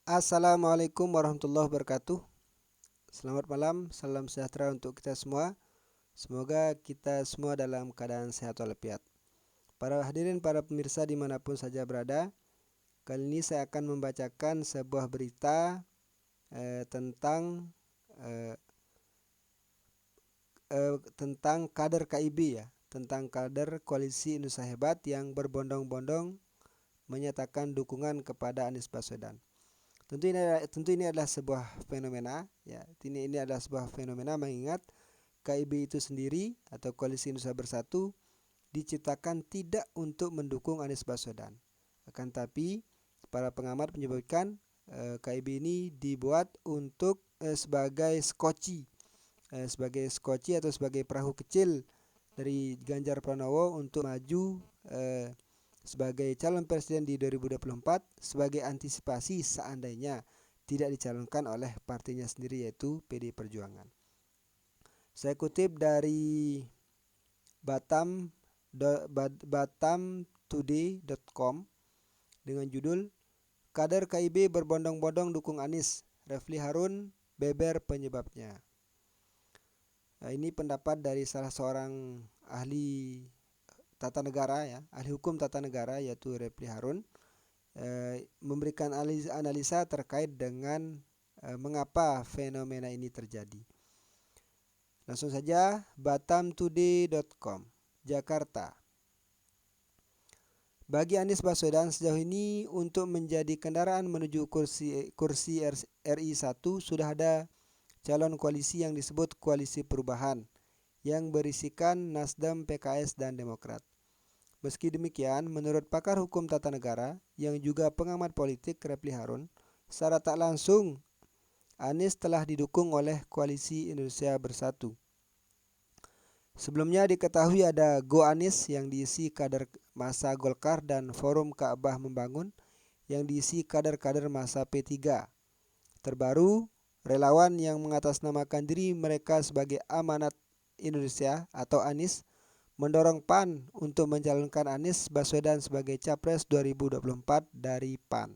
Assalamualaikum warahmatullahi wabarakatuh. Selamat malam, salam sejahtera untuk kita semua. Semoga kita semua dalam keadaan sehat walafiat. Para hadirin, para pemirsa dimanapun saja berada, kali ini saya akan membacakan sebuah berita eh, tentang kader KIB ya, tentang kader Koalisi Indonesia Hebat yang berbondong-bondong menyatakan dukungan kepada Anies Baswedan. Tentu ini adalah sebuah fenomena ya. Ini adalah sebuah fenomena mengingat KIB itu sendiri atau Koalisi Indonesia Bersatu diciptakan tidak untuk mendukung Anies Baswedan. Akan tapi para pengamat menyebutkan KIB ini dibuat untuk sebagai skoci atau sebagai perahu kecil dari Ganjar Pranowo untuk maju sebagai calon presiden di 2024 sebagai antisipasi seandainya tidak dicalonkan oleh partainya sendiri yaitu PD Perjuangan. Saya kutip dari batamtoday.com dengan judul Kader KIB berbondong-bondong dukung Anies, Refli Harun beber penyebabnya. Ini pendapat dari salah seorang ahli tata negara ya, ahli hukum tata negara yaitu Refli Harun, memberikan analisa terkait dengan mengapa fenomena ini terjadi. Langsung saja batamtoday.com, Jakarta. Bagi Anies Baswedan sejauh ini untuk menjadi kendaraan menuju kursi RI 1 sudah ada calon koalisi yang disebut Koalisi Perubahan yang berisikan Nasdem, PKS, dan Demokrat. Meski demikian, menurut pakar hukum tata negara yang juga pengamat politik Refli Harun, secara tak langsung Anies telah didukung oleh Koalisi Indonesia Bersatu. Sebelumnya diketahui ada Go Anies yang diisi kader masa Golkar dan Forum Ka'bah Membangun yang diisi kader-kader masa P3. Terbaru, relawan yang mengatasnamakan diri mereka sebagai Amanat Indonesia atau Anies mendorong PAN untuk mencalonkan Anies Baswedan sebagai Capres 2024 dari PAN.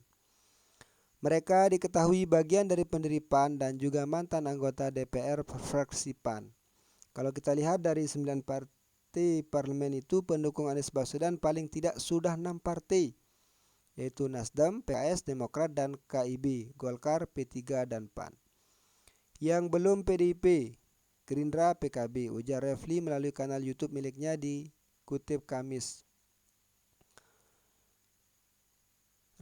Mereka diketahui bagian dari pendiri PAN dan juga mantan anggota DPR fraksi PAN. Kalau kita lihat dari 9 partai parlemen itu, pendukung Anies Baswedan paling tidak sudah 6 partai, yaitu Nasdem, PKS, Demokrat, dan KIB, Golkar, P3, dan PAN. Yang belum PDIP, Gerindra, PKB, ujar Refli melalui kanal YouTube miliknya dikutip Kamis.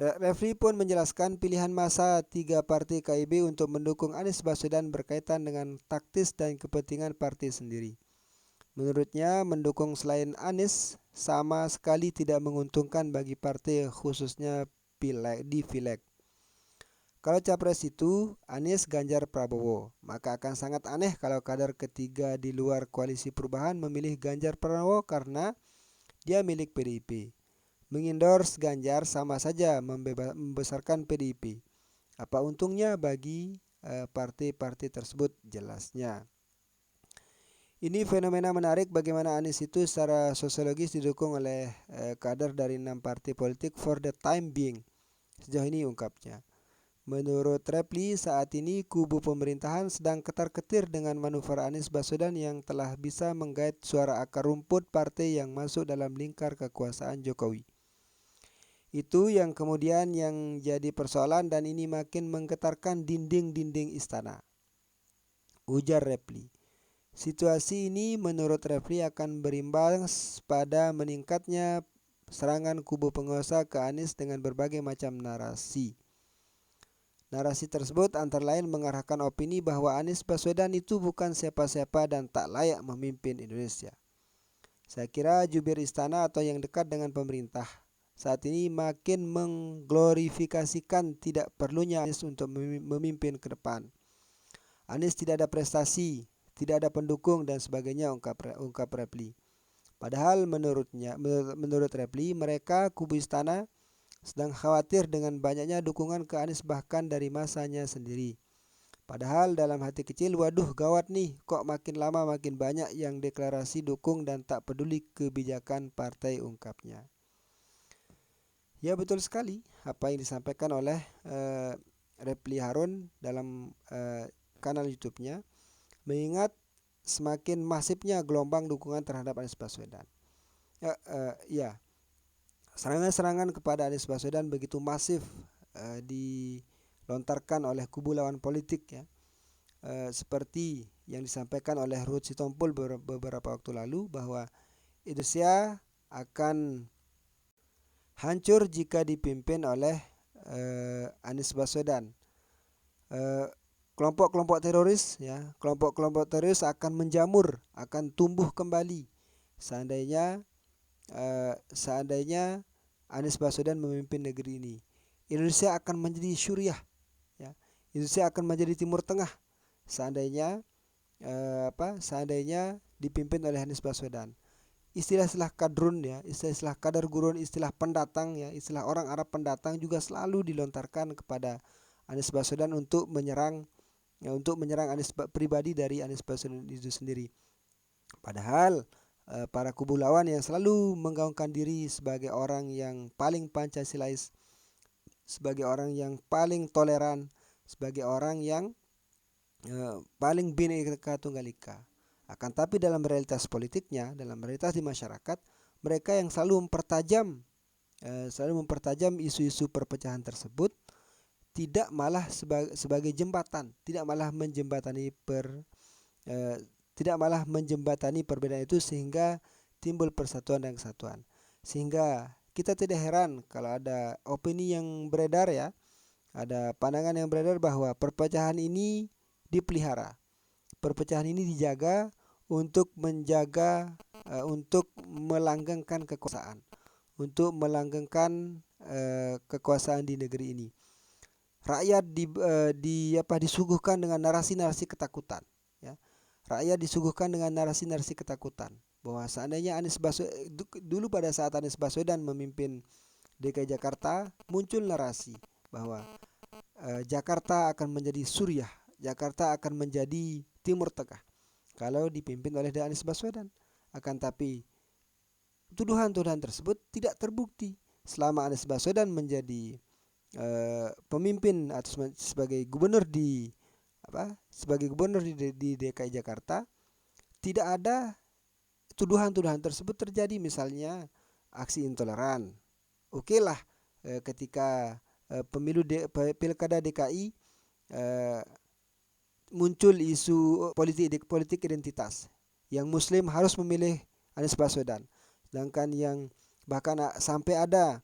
Refli pun menjelaskan pilihan masa 3 partai KIB untuk mendukung Anies Baswedan berkaitan dengan taktis dan kepentingan partai sendiri. Menurutnya, mendukung selain Anies sama sekali tidak menguntungkan bagi partai khususnya di Pileg. Kalau capres itu Anies, Ganjar, Prabowo, maka akan sangat aneh kalau kader ketiga di luar Koalisi Perubahan memilih Ganjar Pranowo karena dia milik PDIP. Mengendorse Ganjar sama saja membesarkan PDIP. Apa untungnya bagi partai-partai tersebut? Jelasnya. Ini fenomena menarik bagaimana Anies itu secara sosiologis didukung oleh kader dari 6 partai politik for the time being. Sejauh ini ungkapnya. Menurut Refli, saat ini kubu pemerintahan sedang ketar-ketir dengan manuver Anies Baswedan yang telah bisa menggait suara akar rumput partai yang masuk dalam lingkar kekuasaan Jokowi. Itu yang kemudian yang jadi persoalan dan ini makin menggetarkan dinding-dinding istana, ujar Refli. Situasi ini menurut Refli akan berimbas pada meningkatnya serangan kubu penguasa ke Anies dengan berbagai macam narasi. Narasi tersebut antara lain mengarahkan opini bahwa Anies Baswedan itu bukan siapa-siapa dan tak layak memimpin Indonesia. Saya kira jubir istana atau yang dekat dengan pemerintah saat ini makin mengglorifikasikan tidak perlunya Anies untuk memimpin ke depan. Anies tidak ada prestasi, tidak ada pendukung dan sebagainya, ungkap Refli. Padahal menurut Refli, mereka kubu istana sedang khawatir dengan banyaknya dukungan ke Anies bahkan dari masanya sendiri. Padahal dalam hati kecil, waduh gawat nih, kok makin lama makin banyak yang deklarasi dukung dan tak peduli kebijakan partai, ungkapnya. Ya betul sekali apa yang disampaikan oleh Refli Harun dalam kanal YouTube-nya, mengingat semakin masifnya gelombang dukungan terhadap Anies Baswedan. Ya, serangan-serangan kepada Anies Baswedan begitu masif dilontarkan oleh kubu lawan politik, ya, seperti yang disampaikan oleh Ruhut Sitompul beberapa waktu lalu, bahwa Indonesia akan hancur jika dipimpin oleh Anies Baswedan. Kelompok-kelompok teroris, ya, kelompok-kelompok teroris akan menjamur, akan tumbuh kembali seandainya Anies Baswedan memimpin negeri ini. Indonesia akan menjadi Suriah, ya. Indonesia akan menjadi Timur Tengah seandainya seandainya dipimpin oleh Anies Baswedan. Istilah-istilah kadrun, ya, istilah-istilah kadar gurun, istilah pendatang, ya, istilah orang Arab pendatang juga selalu dilontarkan kepada Anies Baswedan untuk menyerang Anies pribadi dari Anies Baswedan itu sendiri. Padahal para kubu lawan yang selalu menggaungkan diri sebagai orang yang paling Pancasilais, sebagai orang yang paling toleran, sebagai orang yang paling Bhinneka Tunggal Ika. Akan tapi dalam realitas politiknya, dalam realitas di masyarakat, mereka yang selalu mempertajam isu-isu perpecahan tersebut, tidak malah sebagai jembatan, tidak malah menjembatani perbedaan itu sehingga timbul persatuan dan kesatuan. Sehingga kita tidak heran kalau ada opini yang beredar, ya, ada pandangan yang beredar bahwa perpecahan ini dipelihara, perpecahan ini dijaga untuk untuk melanggengkan kekuasaan, untuk melanggengkan kekuasaan di negeri ini. Rakyat disuguhkan dengan narasi-narasi ketakutan, ya. Rakyat disuguhkan dengan narasi-narasi ketakutan bahwa seandainya dulu pada saat Anies Baswedan memimpin DKI Jakarta, muncul narasi bahwa Jakarta akan menjadi Suriah, Jakarta akan menjadi Timur Tengah kalau dipimpin oleh Anies Baswedan. Akan tapi tuduhan-tuduhan tersebut tidak terbukti selama Anies Baswedan menjadi pemimpin atau sebagai gubernur di DKI Jakarta. Tidak ada tuduhan-tuduhan tersebut terjadi. Misalnya aksi intoleran, oke lah, ketika pilkada DKI muncul isu politik identitas, yang Muslim harus memilih Anies Baswedan, sedangkan yang bahkan sampai ada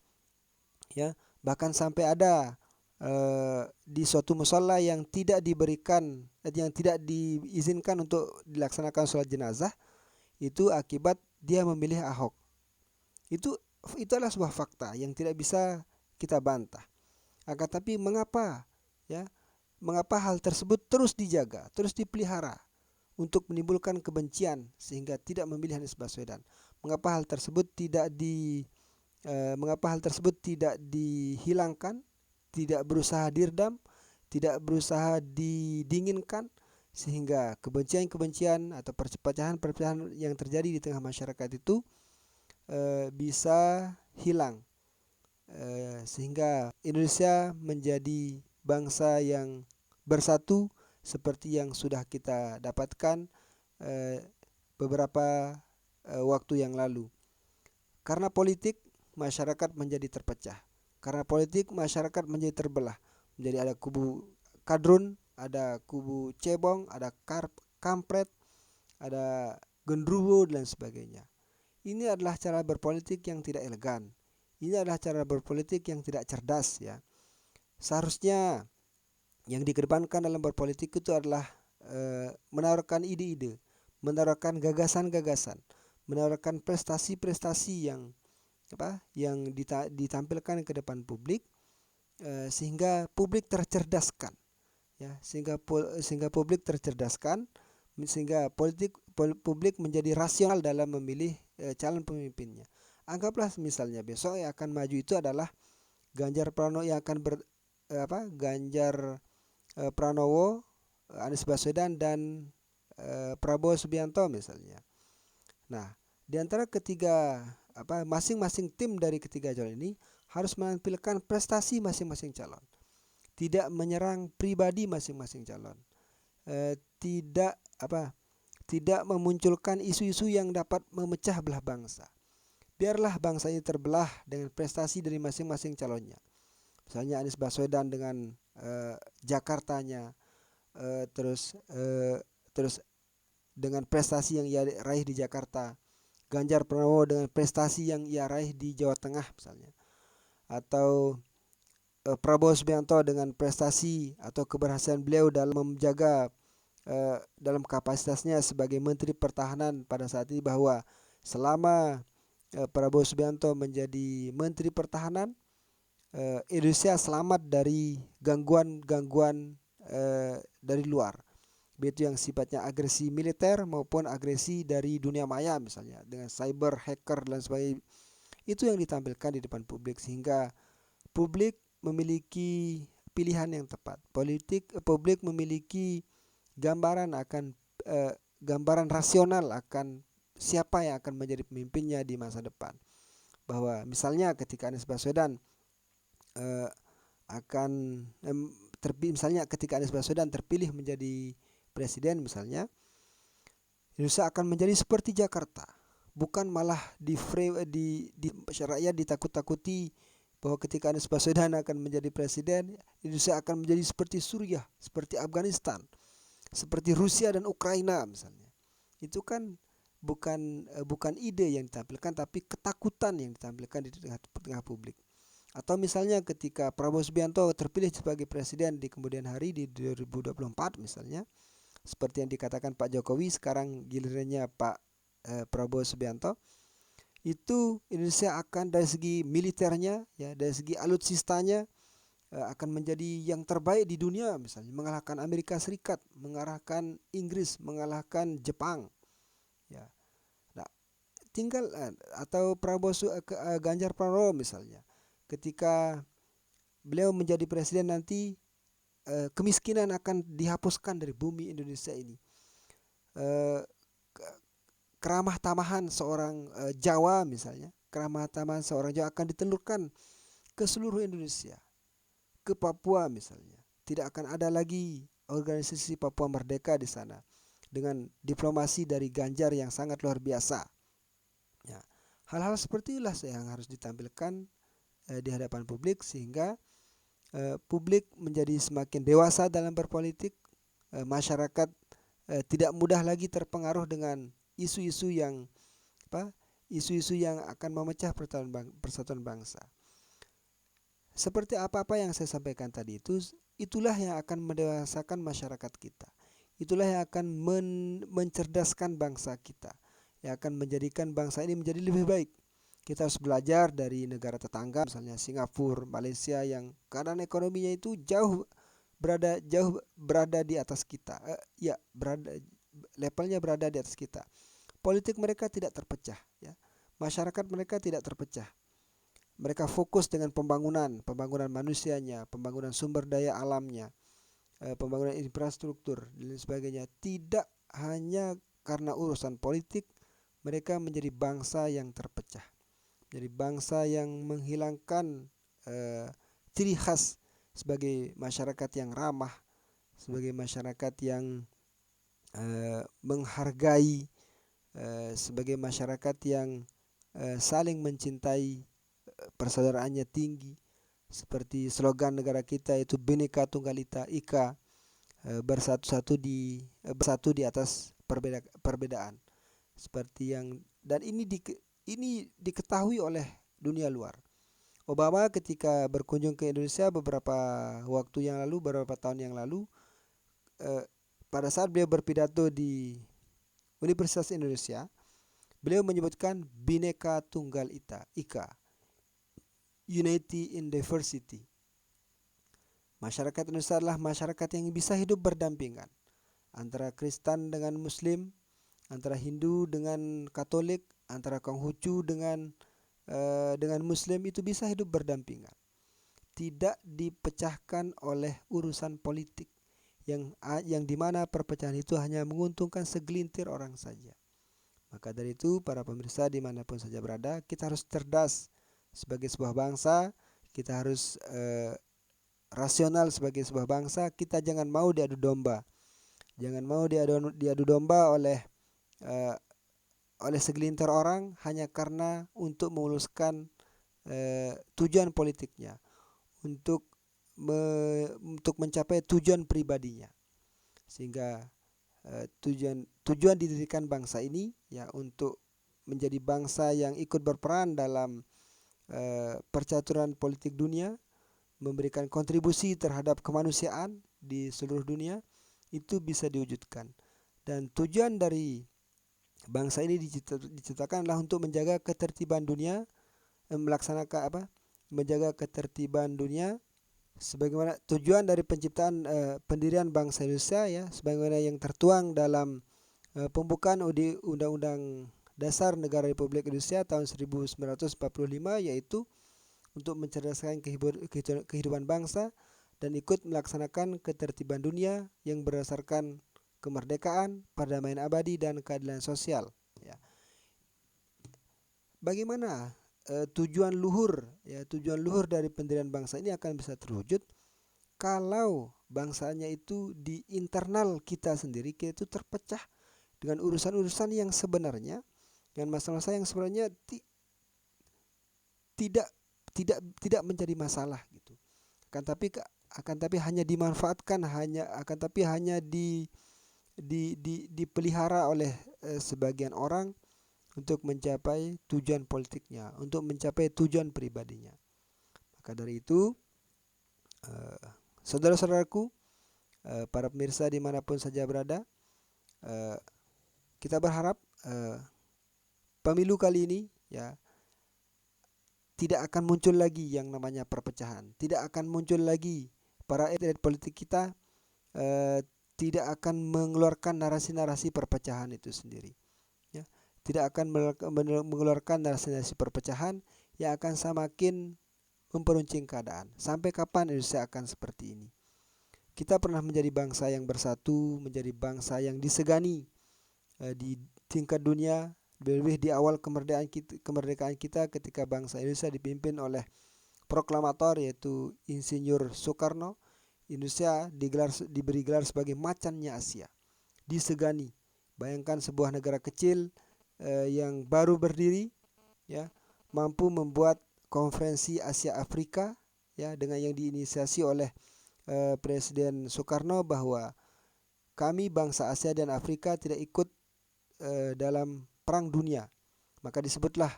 di suatu musala yang tidak diizinkan untuk dilaksanakan sholat jenazah, itu akibat dia memilih Ahok. Itu adalah sebuah fakta yang tidak bisa kita bantah. Akan tapi mengapa hal tersebut terus dijaga, terus dipelihara untuk menimbulkan kebencian sehingga tidak memilih Anies Baswedan? Mengapa hal tersebut tidak dihilangkan, tidak berusaha diredam, tidak berusaha didinginkan, sehingga kebencian-kebencian atau perpecahan yang terjadi di tengah masyarakat itu bisa hilang, sehingga Indonesia menjadi bangsa yang bersatu seperti yang sudah kita dapatkan beberapa waktu yang lalu. Karena politik, masyarakat menjadi terpecah. Karena politik, masyarakat menjadi terbelah. Menjadi ada kubu kadrun, ada kubu cebong, ada kampret, ada genderuwo dan sebagainya. Ini adalah cara berpolitik yang tidak elegan. Ini adalah cara berpolitik yang tidak cerdas, ya. Seharusnya yang dikedepankan dalam berpolitik itu adalah menawarkan ide-ide, menawarkan gagasan-gagasan, menawarkan prestasi-prestasi yang ditampilkan ke depan publik, sehingga publik tercerdaskan, ya, sehingga publik tercerdaskan, sehingga publik menjadi rasional dalam memilih calon pemimpinnya. Anggaplah misalnya besok yang akan maju itu adalah Ganjar Pranowo yang akan Ganjar Pranowo, Anies Baswedan dan Prabowo Subianto misalnya. Nah, di antara masing-masing tim dari ketiga calon ini harus menampilkan prestasi masing-masing calon. tidak menyerang pribadi masing-masing calon, tidak memunculkan isu-isu yang dapat memecah belah bangsa. Biarlah bangsa ini terbelah dengan prestasi dari masing-masing calonnya. Misalnya Anies Baswedan dengan Jakartanya, terus dengan prestasi yang ia raih di Jakarta, Ganjar Pranowo dengan prestasi yang ia raih di Jawa Tengah misalnya, atau Prabowo Subianto dengan prestasi atau keberhasilan beliau dalam menjaga dalam kapasitasnya sebagai Menteri Pertahanan pada saat ini, bahwa selama Prabowo Subianto menjadi Menteri Pertahanan, Indonesia selamat dari gangguan-gangguan dari luar, begitu yang sifatnya agresi militer maupun agresi dari dunia maya misalnya dengan cyber, hacker dan sebagainya. Itu yang ditampilkan di depan publik, sehingga publik memiliki pilihan yang tepat. Publik memiliki gambaran rasional akan siapa yang akan menjadi pemimpinnya di masa depan. Bahwa misalnya ketika Anies Baswedan terpilih menjadi presiden misalnya, Indonesia akan menjadi seperti Jakarta, bukan malah di masyarakat ditakut-takuti bahwa ketika Anies Baswedan akan menjadi presiden, Indonesia akan menjadi seperti Suriah, seperti Afghanistan, seperti Rusia dan Ukraina misalnya. Itu kan bukan ide yang ditampilkan, tapi ketakutan yang ditampilkan di tengah publik. Atau misalnya ketika Prabowo Subianto terpilih sebagai presiden di kemudian hari di 2024 misalnya, seperti yang dikatakan Pak Jokowi, sekarang gilirannya Pak Prabowo Subianto, itu Indonesia akan dari segi militernya, ya, dari segi alutsistanya akan menjadi yang terbaik di dunia misalnya, mengalahkan Amerika Serikat, mengalahkan Inggris, mengalahkan Jepang, ya. Nah, tinggal atau Ganjar Pranowo misalnya, ketika beliau menjadi presiden nanti, kemiskinan akan dihapuskan dari bumi Indonesia ini. Keramah tamahan seorang Jawa misalnya, keramah tamahan seorang Jawa akan ditelurkan ke seluruh Indonesia, ke Papua misalnya. Tidak akan ada lagi organisasi Papua Merdeka di sana, dengan diplomasi dari Ganjar yang sangat luar biasa. Ya, hal-hal seperti itulah yang harus ditampilkan di hadapan publik, sehingga publik menjadi semakin dewasa dalam berpolitik. Masyarakat tidak mudah lagi terpengaruh dengan isu-isu yang akan memecah persatuan bangsa. Seperti apa-apa yang saya sampaikan tadi itulah yang akan mendewasakan masyarakat kita. Itulah yang akan mencerdaskan bangsa kita, yang akan menjadikan bangsa ini menjadi lebih baik. Kita harus belajar dari negara tetangga, misalnya Singapura, Malaysia, yang keadaan ekonominya itu jauh berada di atas kita. Levelnya berada di atas kita. Politik mereka tidak terpecah, ya. Masyarakat mereka tidak terpecah. Mereka fokus dengan pembangunan manusianya, pembangunan sumber daya alamnya, pembangunan infrastruktur dan sebagainya. Tidak hanya karena urusan politik mereka menjadi bangsa yang terpecah, menjadi bangsa yang menghilangkan ciri khas sebagai masyarakat yang ramah, sebagai masyarakat yang menghargai, sebagai masyarakat yang saling mencintai, persaudaraannya tinggi, seperti slogan negara kita itu Bhinneka Tunggal Ika, bersatu di atas perbedaan. Seperti yang dan ini diketahui oleh dunia luar. Obama ketika berkunjung ke Indonesia beberapa tahun yang lalu, pada saat beliau berpidato di Universitas Indonesia, beliau menyebutkan Bhinneka Tunggal Ika, Unity in Diversity. Masyarakat Indonesia adalah masyarakat yang bisa hidup berdampingan, antara Kristen dengan Muslim, antara Hindu dengan Katolik, antara Konghucu dengan Muslim, itu bisa hidup berdampingan, tidak dipecahkan oleh urusan politik yang dimana perpecahan itu hanya menguntungkan segelintir orang saja. Maka dari itu, para pemirsa dimanapun saja berada, kita harus cerdas sebagai sebuah bangsa. Kita harus rasional sebagai sebuah bangsa, kita jangan mau diadu domba. Jangan mau diadu domba uh, oleh segelintir orang hanya karena untuk memuluskan tujuan politiknya, untuk mencapai tujuan pribadinya. Sehingga tujuan didirikan bangsa ini ya untuk menjadi bangsa yang ikut berperan dalam percaturan politik dunia, memberikan kontribusi terhadap kemanusiaan di seluruh dunia, itu bisa diwujudkan. Dan tujuan dari bangsa ini diciptakan adalah untuk menjaga ketertiban dunia, menjaga ketertiban dunia, sebagaimana tujuan dari penciptaan pendirian bangsa Indonesia ya, sebagaimana yang tertuang dalam pembukaan Undang-Undang Dasar Negara Republik Indonesia tahun 1945, yaitu untuk mencerdaskan kehidupan bangsa dan ikut melaksanakan ketertiban dunia yang berdasarkan kemerdekaan, perdamaian abadi, dan keadilan sosial. Ya. Bagaimana tujuan luhur dari pendirian bangsa ini akan bisa terwujud kalau bangsanya itu di internal kita sendiri, kita itu terpecah dengan urusan-urusan yang sebenarnya, dengan masalah-masalah yang sebenarnya tidak menjadi masalah gitu. Akan tapi hanya dimanfaatkan, hanya dipelihara oleh sebagian orang untuk mencapai tujuan politiknya, untuk mencapai tujuan pribadinya. Maka dari itu, saudara-saudaraku, para pemirsa dimanapun saja berada, kita berharap pemilu kali ini ya tidak akan muncul lagi yang namanya perpecahan, tidak akan muncul lagi para elit politik kita tidak akan mengeluarkan narasi-narasi perpecahan itu sendiri. Ya, tidak akan mengeluarkan narasi-narasi perpecahan yang akan semakin memperuncing keadaan. Sampai kapan Indonesia akan seperti ini? Kita pernah menjadi bangsa yang bersatu, menjadi bangsa yang disegani di tingkat dunia, lebih di awal kemerdekaan kita ketika bangsa Indonesia dipimpin oleh proklamator yaitu Insinyur Soekarno. Indonesia diberi gelar sebagai macannya Asia, disegani. Bayangkan sebuah negara kecil yang baru berdiri ya, mampu membuat konferensi Asia Afrika ya, dengan yang diinisiasi oleh Presiden Soekarno, bahwa kami bangsa Asia dan Afrika tidak ikut dalam perang dunia. Maka disebutlah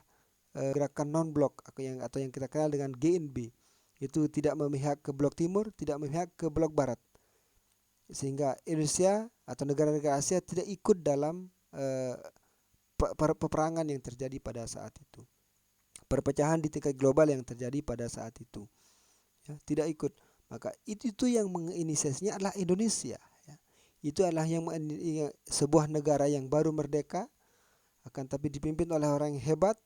gerakan non-blok atau yang kita kenal dengan GNB. Itu tidak memihak ke blok timur, tidak memihak ke blok barat. Sehingga Indonesia atau negara-negara Asia tidak ikut dalam peperangan yang terjadi pada saat itu. Perpecahan di tingkat global yang terjadi pada saat itu. Ya, tidak ikut. Maka itu yang menginisiasinya adalah Indonesia. Ya. Itu adalah sebuah negara yang baru merdeka, akan tapi dipimpin oleh orang yang hebat,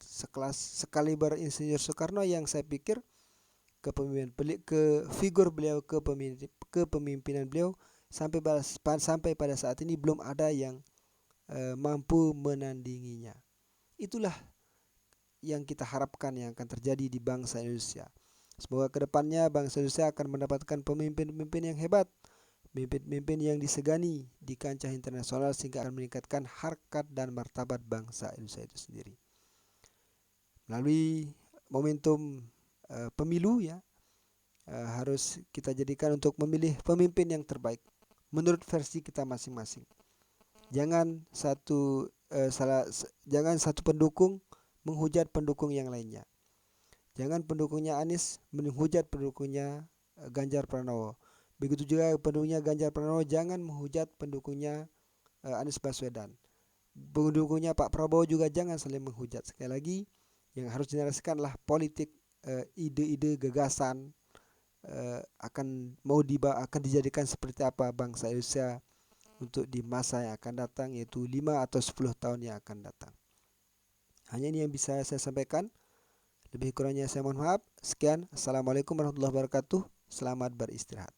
sekaliber Insinyur Soekarno, yang saya pikir figur beliau, kepemimpinan beliau sampai pada saat ini belum ada yang mampu menandinginya. Itulah yang kita harapkan yang akan terjadi di bangsa Indonesia. Semoga kedepannya bangsa Indonesia akan mendapatkan pemimpin-pemimpin yang hebat, pemimpin yang disegani di kancah internasional, sehingga akan meningkatkan harkat dan martabat bangsa Indonesia itu sendiri. Melalui momentum pemilu ya, harus kita jadikan untuk memilih pemimpin yang terbaik menurut versi kita masing-masing. Jangan satu pendukung menghujat pendukung yang lainnya. Jangan pendukungnya Anies menghujat pendukungnya Ganjar Pranowo. Begitu juga pendukungnya Ganjar Pranowo jangan menghujat pendukungnya Anies Baswedan. Pendukungnya Pak Prabowo juga jangan saling menghujat. Sekali lagi, yang harus dinarasikan adalah politik, ide-ide, gagasan, akan dijadikan seperti apa bangsa Indonesia untuk di masa yang akan datang, yaitu 5 atau 10 tahun yang akan datang. Hanya ini yang bisa saya sampaikan. Lebih kurangnya saya mohon maaf. Sekian. Assalamualaikum warahmatullahi wabarakatuh. Selamat beristirahat.